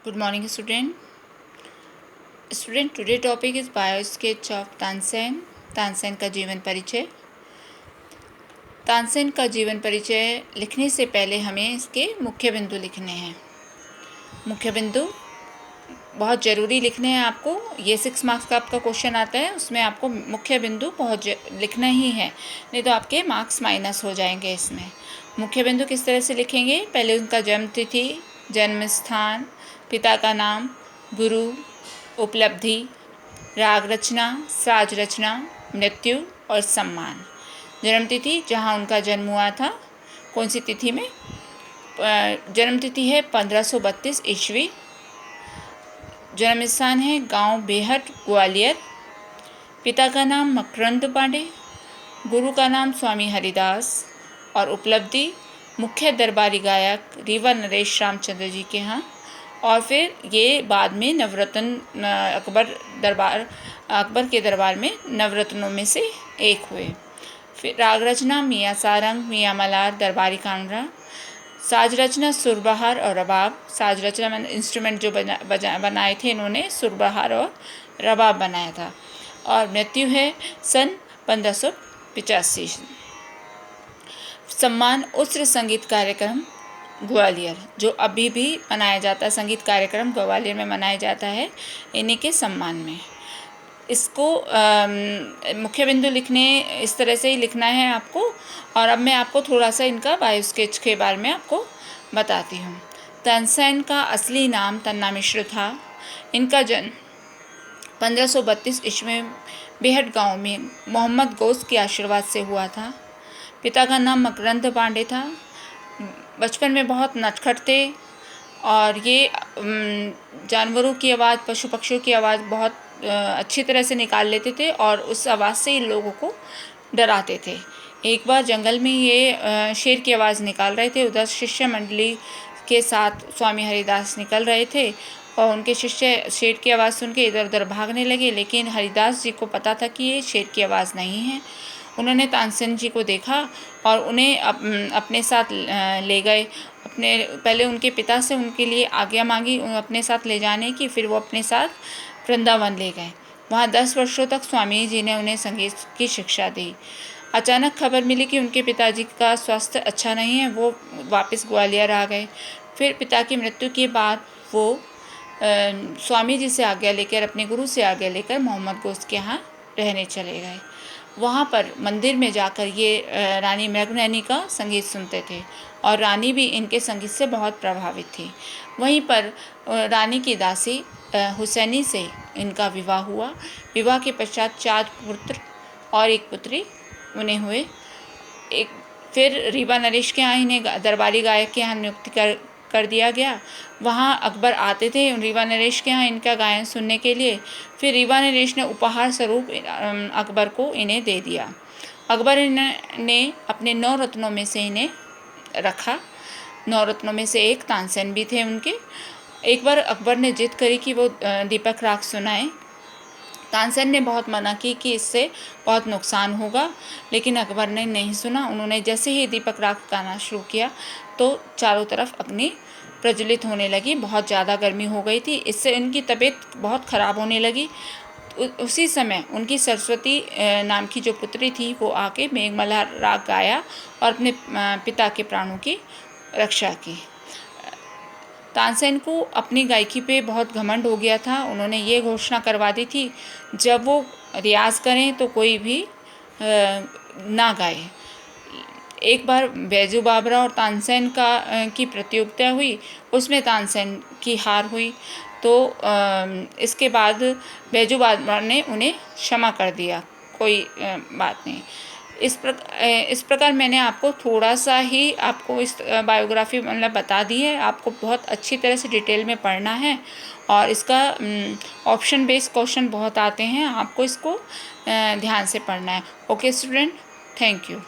Good morning, student. Today topic is bio sketch of Tansen. Tansen का जीवन परिचय। तानसेन का जीवन परिचय लिखने से पहले हमें इसके मुख्य बिंदु लिखने हैं। मुख्य बिंदु बहुत ज़रूरी लिखने हैं आपको। ये 6 मार्क्स का आपका क्वेश्चन आता है, उसमें आपको मुख्य बिंदु बहुत लिखना ही है, नहीं तो आपके मार्क्स माइनस हो जाएंगे इसमें। मुख्य बिंदु किस तरह से लिखेंगे? पहले उनका जन्म तिथि, जन्म स्थान, पिता का नाम, गुरु, उपलब्धि, राग रचना, साज रचना, मृत्यु और सम्मान। जन्म तिथि, जहाँ उनका जन्म हुआ था, कौन सी तिथि में? जन्म तिथि है 1532 ईस्वी। जन्म स्थान है गांव बेहट, ग्वालियर। पिता का नाम मकरंद पांडे, गुरु का नाम स्वामी हरिदास और उपलब्धि मुख्य दरबारी गायक रीवा नरेश रामचंद्र जी के यहाँ। और फिर ये बाद में नवरत्न अकबर के दरबार में नवरत्नों में से एक हुए। फिर राग रचना मियाँ सारंग, मियाँ मलार, दरबारी कांगड़ा। साज रचना सुरबहार और रबाब। साज रचना में इंस्ट्रूमेंट जो बनाए थे इन्होंने सुरबहार और रबाब बनाया था। और मृत्यु है सन 1585। सम्मान उच्च संगीत कार्यक्रम ग्वालियर, जो अभी भी मनाया जाता है, संगीत कार्यक्रम ग्वालियर में मनाया जाता है इन्हीं के सम्मान में। इसको मुख्य बिंदु लिखने इस तरह से ही लिखना है आपको। और अब मैं आपको थोड़ा सा इनका बायो स्केच के बारे में आपको बताती हूँ। तानसेन का असली नाम तन्ना मिश्र था। इनका जन्म 1532 ईस्वी में बेहट गांव में मोहम्मद गौस के आशीर्वाद से हुआ था। पिता का नाम मकरंद पांडे था। बचपन में बहुत नटखट थे और ये जानवरों की आवाज़, पशु पक्षियों की आवाज़ बहुत अच्छी तरह से निकाल लेते थे और उस आवाज़ से ही लोगों को डराते थे। एक बार जंगल में ये शेर की आवाज़ निकाल रहे थे। उधर शिष्य मंडली के साथ स्वामी हरिदास निकल रहे थे और उनके शिष्य शेर की आवाज़ सुन के इधर उधर भागने लगे, लेकिन हरिदास जी को पता था कि ये शेर की आवाज़ नहीं है। उन्होंने तानसेन जी को देखा और उन्हें अपने साथ ले गए। पहले उनके पिता से उनके लिए आज्ञा मांगी अपने साथ ले जाने की, फिर वो अपने साथ वृंदावन ले गए। वहाँ 10 वर्षों तक स्वामी जी ने उन्हें संगीत की शिक्षा दी। अचानक खबर मिली कि उनके पिताजी का स्वास्थ्य अच्छा नहीं है। वो वापस ग्वालियर आ गए। फिर पिता की मृत्यु के बाद वो स्वामी जी से आज्ञा लेकर, अपने गुरु से आज्ञा लेकर मोहम्मद गौस के यहाँ रहने चले गए। वहाँ पर मंदिर में जाकर ये रानी मृगनयनी का संगीत सुनते थे और रानी भी इनके संगीत से बहुत प्रभावित थी। वहीं पर रानी की दासी हुसैनी से इनका विवाह हुआ। विवाह के पश्चात 4 पुत्र और 1 पुत्री उन्हें हुए। फिर रीवा नरेश के यहाँ इन्हें दरबारी गायक के यहाँ नियुक्ति कर दिया गया। वहाँ अकबर आते थे रीवा नरेश के यहाँ इनका गायन सुनने के लिए। फिर रीवा नरेश ने उपहार स्वरूप अकबर को इन्हें दे दिया। अकबर ने अपने 9 रत्नों में से इन्हें रखा। 9 रत्नों में से एक तानसेन भी थे उनके। एक बार अकबर ने जिद करी कि वो दीपक राग सुनाए। तानसेन ने बहुत मना की कि इससे बहुत नुकसान होगा, लेकिन अकबर ने नहीं सुना। उन्होंने जैसे ही दीपक राग गाना शुरू किया तो चारों तरफ अग्नि प्रज्वलित होने लगी। बहुत ज़्यादा गर्मी हो गई थी, इससे उनकी तबीयत बहुत ख़राब होने लगी। उसी समय उनकी सरस्वती नाम की जो पुत्री थी वो आके मेघमल्हार राग गाया और अपने पिता के प्राणों की रक्षा की। तानसेन को अपनी गायकी पे बहुत घमंड हो गया था। उन्होंने ये घोषणा करवा दी थी, जब वो रियाज़ करें तो कोई भी ना गाए। एक बार बैजू बाबरा और तानसेन की प्रतियोगिता हुई, उसमें तानसेन की हार हुई। तो इसके बाद बैजू बाबरा ने उन्हें क्षमा कर दिया, कोई बात नहीं। इस प्रकार मैंने आपको थोड़ा सा ही आपको इस बायोग्राफी मतलब बता दी है। आपको बहुत अच्छी तरह से डिटेल में पढ़ना है और इसका ऑप्शन बेस्ड क्वेश्चन बहुत आते हैं, आपको इसको ध्यान से पढ़ना है। Okay student, thank you.